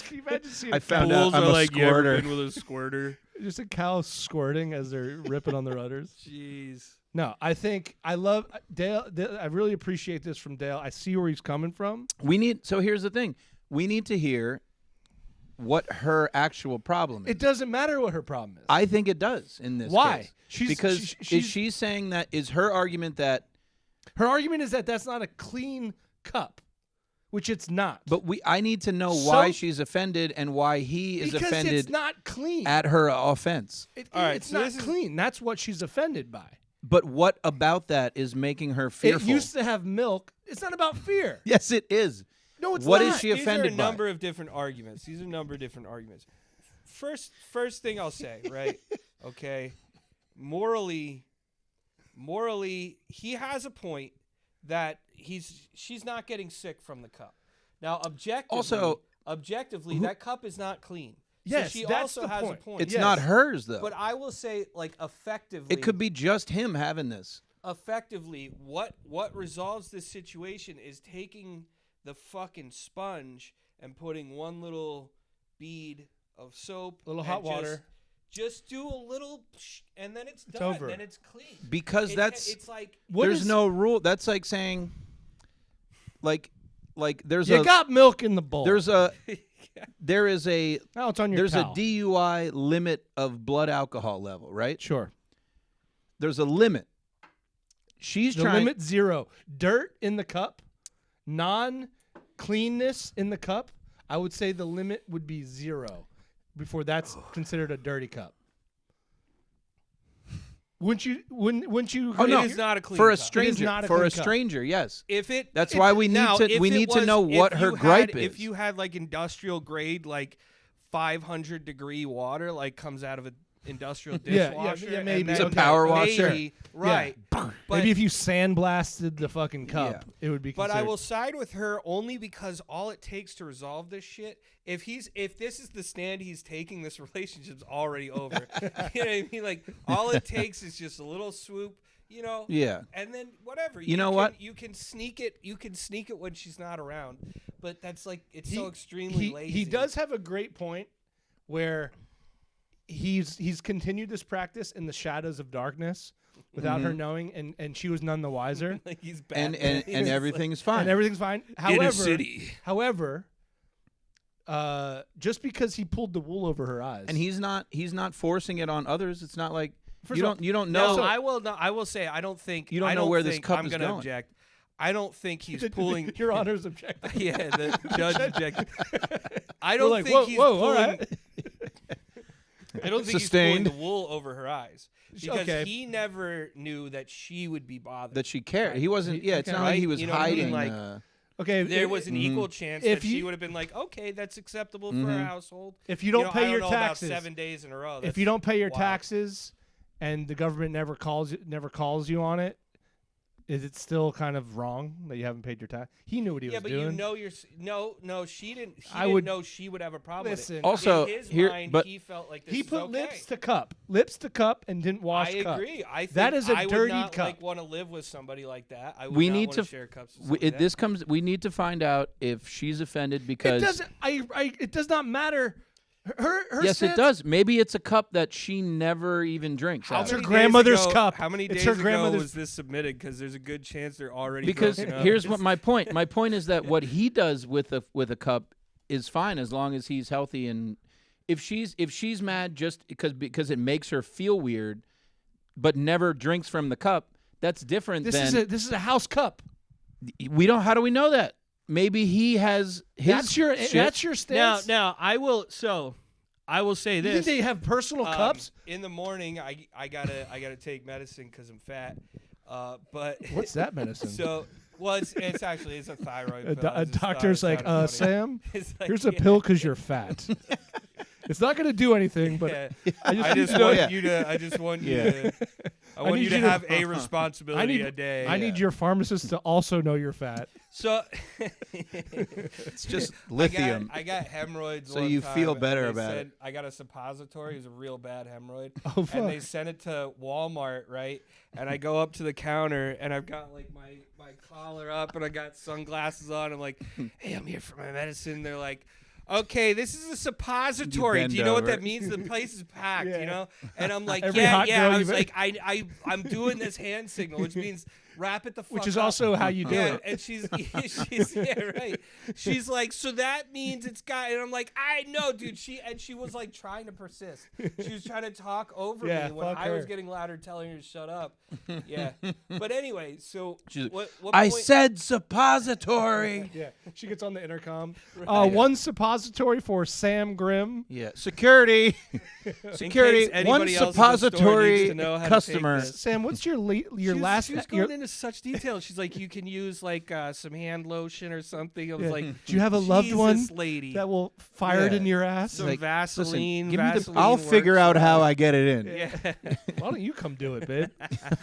can you imagine seeing I found out I'm a like squirter. You ever been with a squirter? Just a cow squirting as they're ripping on the rudders. Jeez. No, I think I love Dale. I really appreciate this from Dale. I see where he's coming from. So here's the thing. We need to hear what her actual problem is. It doesn't matter what her problem is. I think it does in this Why? case. Because is she saying that, is her argument that... Her argument is that that's not a clean cup, which it's not. But I need to know why she's offended and why he is offended. Because it's not clean. At her offense. It's not clean. That's what she's offended by. But what about that is making her fearful? It used to have milk. It's not about fear. Yes, it is. No, it's what not. What is she offended by? These are a number of different arguments. First thing I'll say, right? Okay. Morally, he has a point that she's not getting sick from the cup. Now, objectively, that cup is not clean. Yes, so she that's also the has point. a point. It's not hers, though. But I will say, like, effectively, it could be just him having this. Effectively, what resolves this situation is taking the fucking sponge and putting one little bead of soap, little hot water. Just do a little, and then it's done. Over. Then it's clean. Because it's like there's no rule. That's like saying, like there's you got milk in the bowl. There is a now it's on your there's towel. a DUI limit of blood alcohol level, right? Sure. There's a limit. She's trying. Limit 0. Dirt in the cup, non-cleanness in the cup. I would say the limit would be 0 before that's considered a dirty cup. Wouldn't you? Oh no, it is not a clean for a cup. stranger. For a stranger, yes. That's why we need to know what her gripe is. If you had like industrial grade, like 500 degree water, like comes out of an industrial dishwasher, yeah, maybe it's a power washer, right? Yeah. But maybe if you sandblasted the fucking cup, it would be. But I will side with her only because all it takes to resolve this shit. If this is the stand he's taking, this relationship's already over. You know what I mean? Like all it takes is just a little swoop, you know. Yeah. And then whatever. You know what? You can sneak it. You can sneak it when she's not around. But that's like so extremely lazy. He does have a great point where he's continued this practice in the shadows of darkness without her knowing, and she was none the wiser. Like he's bad. And everything's fine. And everything's fine. In a city. However, just because he pulled the wool over her eyes, and he's not forcing it on others. It's not like you don't know. No, I will say I don't think you don't know where this cup I'm is gonna going. object. I don't think he's pulling. Your Honor's objecting. Yeah, the judge objected. I don't think he's pulling. All right. I don't think Sustained. he's pulling the wool over her eyes because he never knew that she would be bothered. That she cared. He wasn't. Yeah, it's not like he was hiding. Like, okay, there was an equal chance that she would have been like, okay, that's acceptable for our household. If you don't pay your I don't know taxes, about 7 days in a row. If you don't pay your taxes, and the government never calls you on it, is it still kind of wrong that you haven't paid your tax? He knew what he was doing. Yeah, but you know no, she didn't. He didn't know she would have a problem with it. Also, in his mind, but he felt like this he is put okay. lips to cup, and didn't wash cup. I agree. I think that is a I dirty would not cup. want to live with somebody like that. I would we not need want to share cups. With We need to find out if she's offended because it doesn't. It does not matter. Her yes, stance, it does. Maybe it's a cup that she never even drinks. It's her many grandmother's days ago- cup. How many It's days her ago grandmother's- was this submitted? Because there's a good chance they're already Because broken up. here's what my point. My point is that what he does with a cup is fine as long as he's healthy. And if she's mad just because it makes her feel weird, but never drinks from the cup, that's different. This is a house cup. We don't. How do we know that? Maybe he has his. That's your stance. Now I will say You this. think they have personal cups? In the morning, I gotta take medicine because I'm fat. But What's that medicine? So it's actually a thyroid pill. A doctor's like, Sam, It's like, here's a pill because you're fat. It's not going to do anything, but I just want you to. I just want you to. I want you to have a responsibility a day. I need your pharmacist to also know you're fat. So it's just lithium. I got hemorrhoids. So you feel better about it. I got a suppository. It was a real bad hemorrhoid. Oh, fuck. And they sent it to Walmart, right? And I go up to the counter and I've got like my collar up and I got sunglasses on. I'm like, hey, I'm here for my medicine. They're like, okay, this is a suppository. Do you know what that means? The place is packed, you know? And I'm like, yeah. I was like, I'm doing this hand signal, which means wrap it the fuck Which is up. also how you do it. And she's right. She's like, so that means it's got, and I'm like, I know, dude. She was like trying to persist. She was trying to talk over me when I was getting louder, telling her to shut up. Yeah. But anyway, so what I said suppository. Yeah. She gets on the intercom. One suppository for Sam Grimm. Yeah. Security. Security. One suppository customer. Sam, what's your last? She was going into such detail. She's like, you can use like some hand lotion or something. I was like, do you have a loved one lady that will fire it in your ass? Some like, Vaseline. Listen, Vaseline I'll figure out how I get it in. Yeah. Why don't you come do it, babe?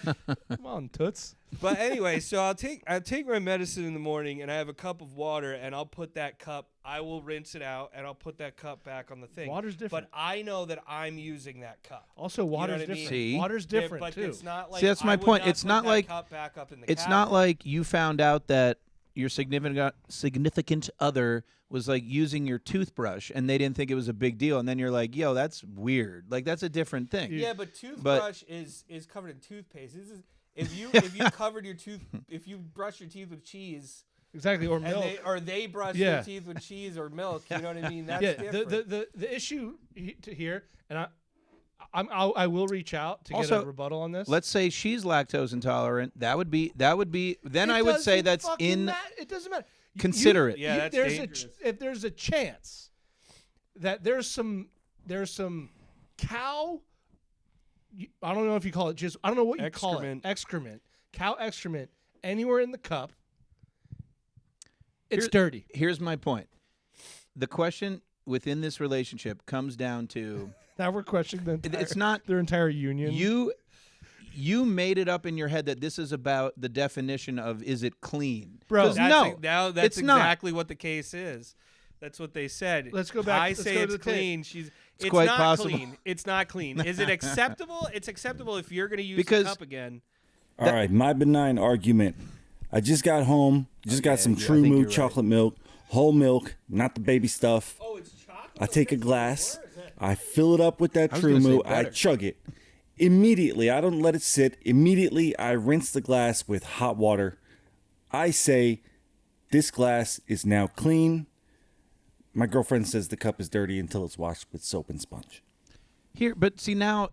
Come on, toots. But anyway, so I'll take my medicine in the morning, and I have a cup of water, and I'll put that cup. I will rinse it out, and I'll put that cup back on the thing. Water's different. But I know that I'm using that cup. Also, water's different. See? Water's different but too. It's not like See, that's my point. It's not like cup back up in the it's cabinet. not like you found out that your significant other was like using your toothbrush, and they didn't think it was a big deal, and then you're like, yo, that's weird. Like that's a different thing. Yeah, but toothbrush is covered in toothpaste. This is if you covered your tooth, if you brush your teeth with cheese. Exactly, or milk. They brush their teeth with cheese or milk. You know what I mean? That's different. The issue here, and I will reach out to get a rebuttal on this. Let's say she's lactose intolerant. That would be. Then I would say that's in. It doesn't matter. Consider it. Yeah, that's dangerous. If there's a chance that there's some cow. I don't know if you call it just. I don't know what you call it. Excrement. Cow excrement anywhere in the cup. It's dirty. Here's my point. The question within this relationship comes down to now we're questioning it's not their entire union. You made it up in your head that this is about the definition of is it clean? Bro, that's exactly what the case is. That's what they said. Let's go back. I say it's clean. It's quite not possible. clean. It's not clean. Is it acceptable? It's acceptable if you're going to use the cup again. All right, my benign argument. I just got home. Just got some True Moo chocolate milk, whole milk, not the baby stuff. Oh, it's chocolate. I take a glass. I fill it up with that True Moo. I chug it. Immediately, I don't let it sit. Immediately, I rinse the glass with hot water. I say, this glass is now clean. My girlfriend says the cup is dirty until it's washed with soap and sponge. But see now,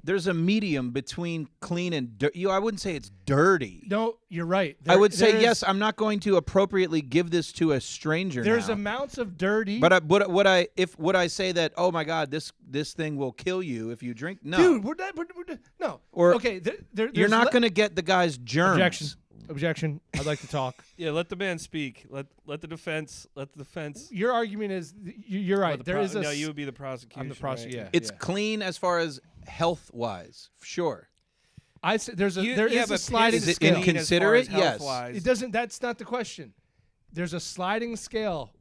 there's a medium between clean and dirty. I wouldn't say it's dirty. No, you're right. I would say, yes, I'm not going to appropriately give this to a stranger There's now. amounts of dirty. But would I say that, oh, my God, this thing will kill you if you drink? No. Dude, we're no. Or, okay, you're not going to get the guy's germs. Objection. I'd like to talk. Yeah, let the man speak. Let the defense. Your argument is you're right. No, you would be the prosecution. I'm the prosecutor. Right? Yeah. It's clean as far as health-wise, sure. I say there is a sliding Is it scale. inconsiderate? Yes. It doesn't. That's not the question. There's a sliding scale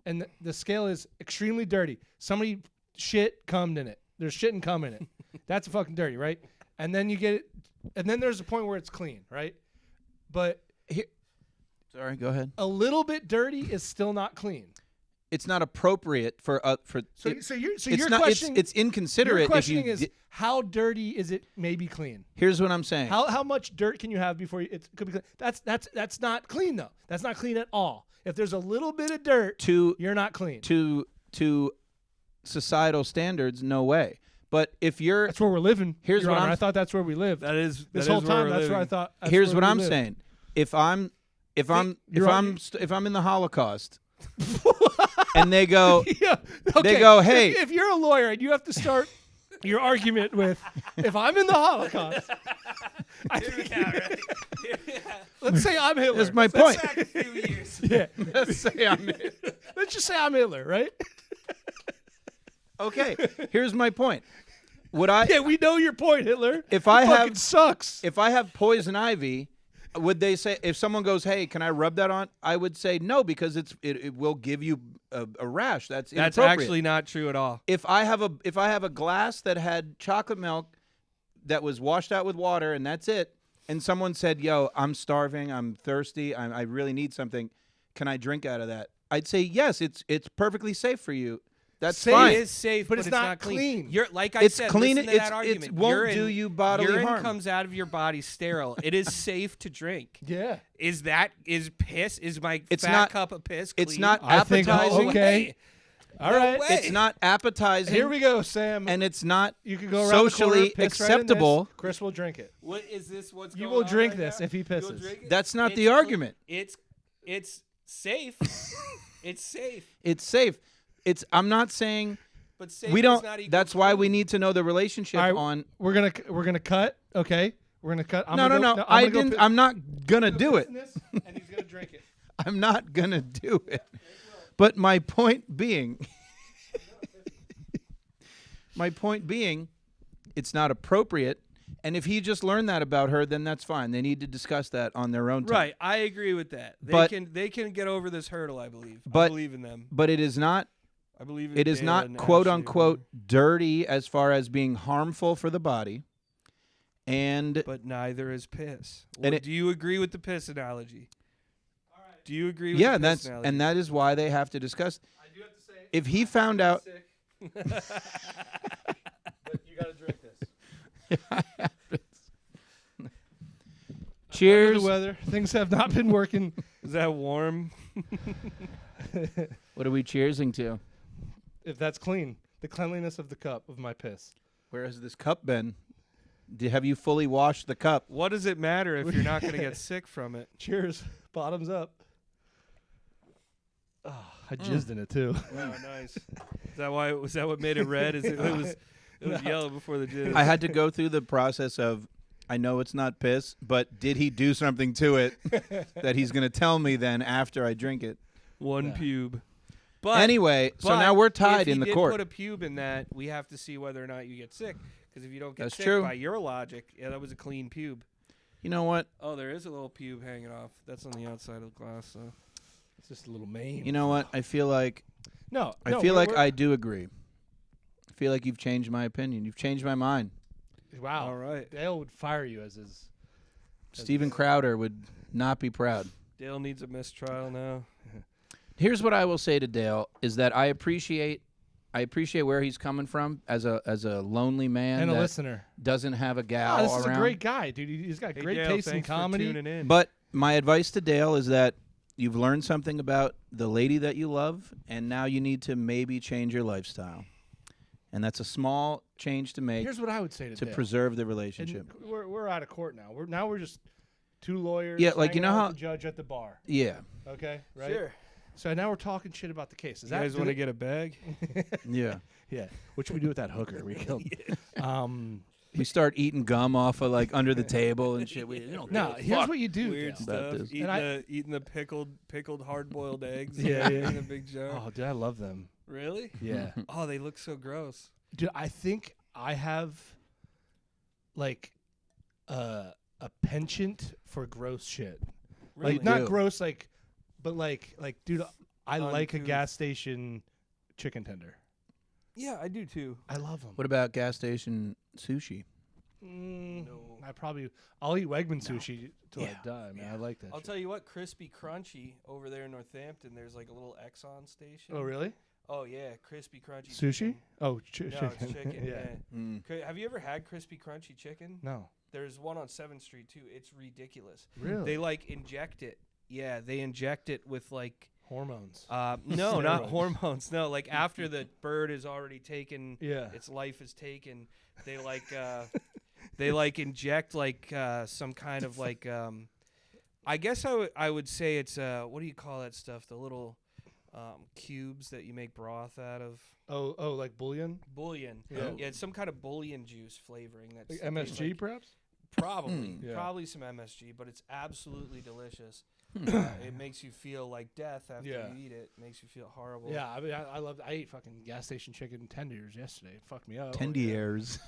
and the scale is extremely dirty. Somebody shit cummed in it. There's shit and cum in it. That's fucking dirty, right? And then you get it, and then there's a point where it's clean, right? But sorry, go ahead. A little bit dirty is still not clean. It's not appropriate for. Your question. It's inconsiderate. Your questioning is how dirty is it? Maybe clean. Here's what I'm saying. How much dirt can you have before it could be clean? That's not clean though. That's not clean at all. If there's a little bit of dirt, you're not clean. To societal standards, no way. But if you're, that's where we're living. Here's what I thought that's where we lived. This whole time. That's where I thought. Here's what I'm saying. If I'm in the Holocaust, and they go, they go, hey, if you're a lawyer and you have to start your argument with, if I'm in the Holocaust, let's say I'm Hitler. That's my point. Back a few years. Yeah, let's just say I'm Hitler, right? Okay, here's my point. Yeah, we know your point, Hitler. If I have sucks. If I have poison ivy, would they say, if someone goes, hey, can I rub that on? I would say no, because it will give you a rash. That's actually not true at all. If I have a glass that had chocolate milk that was washed out with water and that's it, and someone said, yo, I'm starving, I'm thirsty, I really need something, can I drink out of that? I'd say yes, it's perfectly safe for you. That's Safe fine. It is safe, but it's not clean. You're like I It's said. clean. Listen to that argument. It won't do you bodily urine harm. comes out of your body sterile. It is safe to drink. Yeah. Is piss? Is my It's fat not- cup of piss? It's clean? not I think, appetizing. okay. All right. way. It's not appetizing. Here we go, Sam. And it's not you can go around socially the corner, piss acceptable. Right in this. Chris will drink it. What is this? What's You going will on drink right this now? if he You'll pisses. drink it? That's not It's the clean. argument. It's safe. It's safe. It's safe. I'm not saying But safe we is don't. not equal That's why we clean. need to know the relationship All right, on. We're gonna cut. Okay. We're gonna cut. No. I didn't. I'm not gonna do it. And he's gonna drink it. I'm not gonna do it. But my point being, it's not appropriate. And if he just learned that about her, then that's fine. They need to discuss that on their own time. Right, I agree with that. But- They can get over this hurdle. I believe. I But- believe in them. But it is not. I believe in It is Dale not and quote Ashley. unquote dirty as far as being harmful for the body. And But neither is piss. And Well, it- do you agree with the piss analogy? Do you agree with yeah, the piss analogy? that is why they have to discuss. I do have to say. If he found out, But you gotta drink this. cheers. The weather. Things have not been working. Is that warm? What are we cheersing to? If that's clean, the cleanliness of the cup of my piss. Where has this cup been? Have you fully washed the cup? What does it matter if you're not going to get sick from it? Cheers. Bottoms up. Oh, I jizzed in it too. Oh, nice. Is that why? Was that what made it red? It was yellow before the jizz. I had to go through the process of, I know it's not piss, but did he do something to it that he's going to tell me then after I drink it? One Yeah. pube. But Anyway, so but now we're tied if he in the did court. put a pube in that, we have to see whether or not you get sick. Because if you don't get That's sick, true. by your logic, yeah, that was a clean pube. You know what? Oh, there is a little pube hanging off. That's on the outside of the glass. So It's just a little mane. You know what? I feel like we're- I do agree. I feel like you've changed my opinion. You've changed my mind. Wow. all right. Dale would fire you as his. Steven Crowder would not be proud. Dale needs a mistrial now. Here's what I will say to Dale is that I appreciate where he's coming from as a lonely man And a that listener. doesn't have a gal Oh, this is around. a great guy, dude. He's got Hey, great Dale, taste in thanks for comedy. tuning in. But my advice to Dale is that you've learned something about the lady that you love, and now you need to maybe change your lifestyle. And that's a small change to make Here's what I would say to to Dale. preserve the And relationship. we're out of court now. We're just two lawyers. Yeah, like, you hanging know out how- with the judge at the bar. Yeah. Okay, right. Sure. So now we're talking shit about the case. Is You that guys want to get a bag? Yeah. Yeah. What should we do with that hooker we killed? We start eating gum off of like under the table and shit. We don't No, give a here's fuck. what you do. Weird Dale. About stuff. this. Eating the pickled hard boiled eggs. Yeah, yeah. In a big jar. Oh, dude, I love them. Really? Yeah. Oh, they look so gross. Dude, I think I have like a penchant for gross shit. Really? Like not do. gross, but like, dude, I like a Uncouth. gas station chicken tender. Yeah, I do too. I love them. What about gas station sushi? No. I'll eat Wegman sushi till Yeah. I die, man. I like that. I'll shit. tell you what, Crispy Crunchy over there in Northampton, there's like a little Exxon station. Oh, really? Oh yeah, Crispy Crunchy Sushi? chicken. Oh, No, chicken. it's chicken. yeah. Mm. Have you ever had Crispy Crunchy chicken? No. There's one on 7th Street too. It's ridiculous. Really? They like inject it. Yeah, they inject it with like Hormones. no, not Steroids. hormones. No, like after the bird is already taken, Yeah. its life is taken. They like inject like some kind of like I guess I would say it's what do you call that stuff? The little cubes that you make broth out of. Oh, like bouillon? Bouillon. Yeah. Yeah, it's some kind of bouillon juice flavoring. That's Like MSG, like- perhaps? Probably, Yeah. probably some MSG, but it's absolutely delicious. It makes you feel like death after Yeah. you eat it. It makes you feel horrible. Yeah, I mean, I ate fucking gas station chicken tenders yesterday. It fucked me up. Tendiers.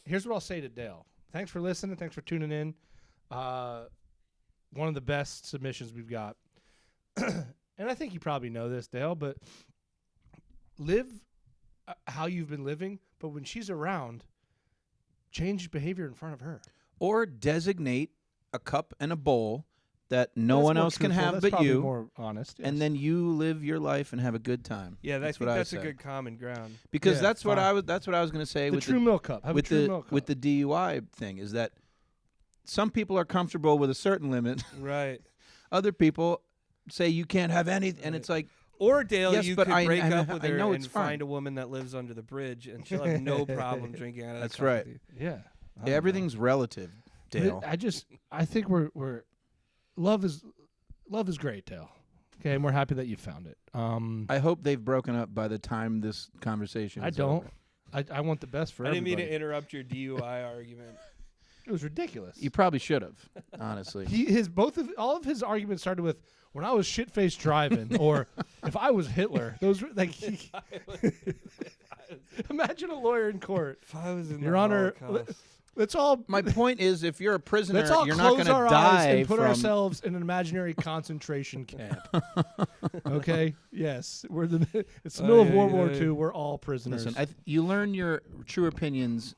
Here's what I'll say to Dale. Thanks for listening. Thanks for tuning in. One of the best submissions we've got. And I think you probably know this, Dale, but live how you've been living, but when she's around, change behavior in front of her. Or designate a cup and a bowl that no one else can have but you. More honest, yes. And then you live your life and have a good time. Yeah, that's a good common ground. Because that's what I was going to say with the true milk cup. With the DUI thing is that some people are comfortable with a certain limit. Right. Other people say you can't have anything, and it's like. Or Dale, yes, you could break up with her and fine. find a woman that lives under the bridge, and she'll have no problem drinking out of that That's cup right. with you. Yeah. Everything's relative, Dale. I think we're love is great, Dale. Okay, and we're happy that you found it. I hope they've broken up by the time this conversation is don't. over. I want the best for everybody. I didn't mean to interrupt your DUI argument. It was ridiculous. You probably should have, honestly. All of his arguments started with when I was shit-faced driving, or if I was Hitler. Those were like. Imagine a lawyer in court. If I was in Your Honor, let's all. My point is, if you're a prisoner, let's all you're not going to die and put from ourselves in an imaginary concentration camp. Okay. Yes, it's the middle of World War II. We're all prisoners. Listen, you learn your true opinions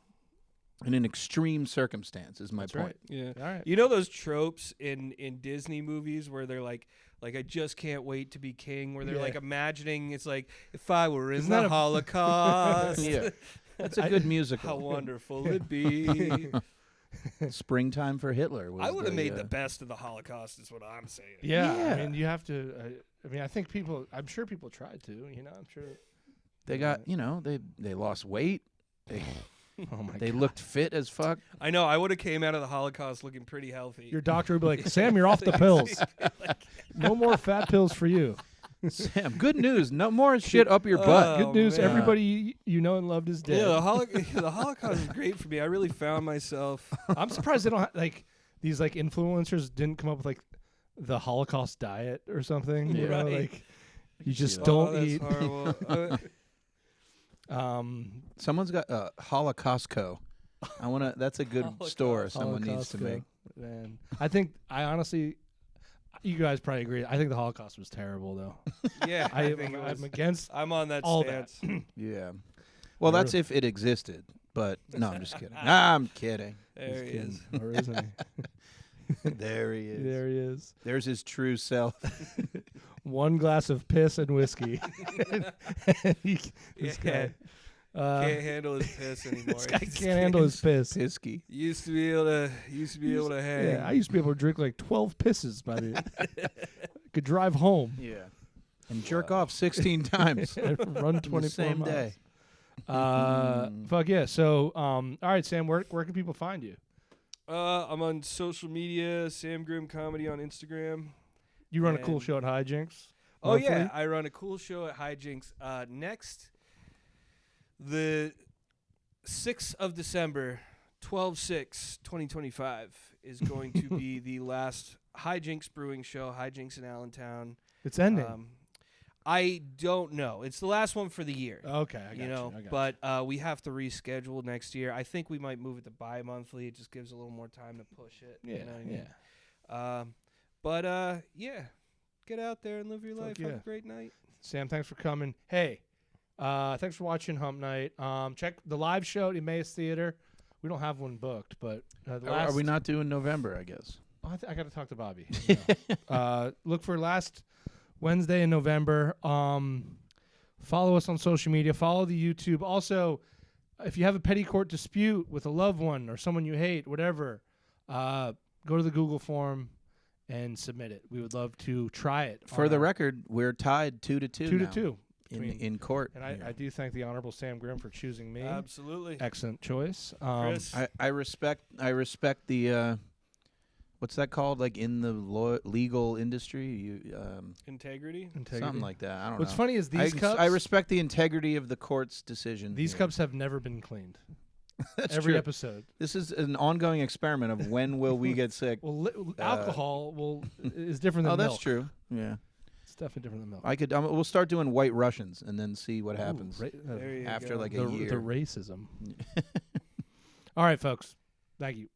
in an extreme circumstance. Is my point. Right. Yeah. All right. You know those tropes in Disney movies where they're like I just can't wait to be king, where they're like imagining it's like if I were in the Holocaust. Yeah. That's a good musical. How wonderful it'd be. Springtime for Hitler. I would have made the best of the Holocaust, is what I'm saying. Yeah. I mean, you have to. I think people. I'm sure people tried to. I'm sure. They got. They lost weight. They God. looked fit as fuck. I know. I would have came out of the Holocaust looking pretty healthy. Your doctor would be like, Sam, you're off the pills. No more fat pills for you. Sam, good news. No more shit up your butt. Good news. Man. Everybody you know and loved is dead. Yeah, the Holocaust is great for me. I really found myself. I'm surprised they don't these influencers didn't come up with the Holocaust diet or something. You know, you just don't eat. Horrible. Someone's got Holocaustco. That's a good store someone needs to make. Man, I honestly, you guys probably agree. I think the Holocaust was terrible, though. Yeah, I'm against. I'm on that all stance. Yeah. Well, that's if it existed. But no, I'm just kidding. I'm kidding. There he is. Or isn't he? There he is. There he is. There's his true self. One glass of piss and whiskey. This guy can't handle his piss anymore. This guy can't handle his piss. Pisky. Used to be able to hang. Yeah, I used to be able to drink 12 pisses by the. Could drive home. Yeah. And jerk off 16 times. And run 24 the same miles. day. Fuck yeah. So, all right, Sam, where can people find you? I'm on social media, Sam Grimm Comedy on Instagram. You run a cool show at Hijinks? Oh, yeah. I run a cool show at Hijinks. Next, the 6th of December, 12/6/2025, is going to be the last Hijinks Brewing show, Hijinks in Allentown. It's ending. I don't know. It's the last one for the year. Okay, I got you. But we have to reschedule next year. I think we might move it to bi-monthly. It just gives a little more time to push it. Yeah, you know what I mean? But yeah, get out there and live your life. Yeah. Have a great night. Sam, thanks for coming. Hey, thanks for watching Hump Night. Check the live show at Emmaus Theater. We don't have one booked, but are we not doing November, I guess? Oh, I got to talk to Bobby. Look for last Wednesday in November. Follow us on social media. Follow the YouTube. Also, if you have a petty court dispute with a loved one or someone you hate, whatever, go to the Google form and submit it. We would love to try it. For the record, we're tied 2-2 2-2 in court. And I do thank the Honorable Sam Grimm for choosing me. Absolutely. Excellent choice. Kris. I respect the what's that called? Like in the legal industry, Integrity. Something like that. I don't know. What's funny is these cups. I respect the integrity of the court's decision. These cups have never been cleaned. That's Every true. episode. This is an ongoing experiment of when will we get sick. Well, alcohol is different than milk. Oh, that's true. Yeah. It's definitely different than milk. We'll start doing White Russians and then see what happens There you after go. like a the year. racism. All right, folks. Thank you.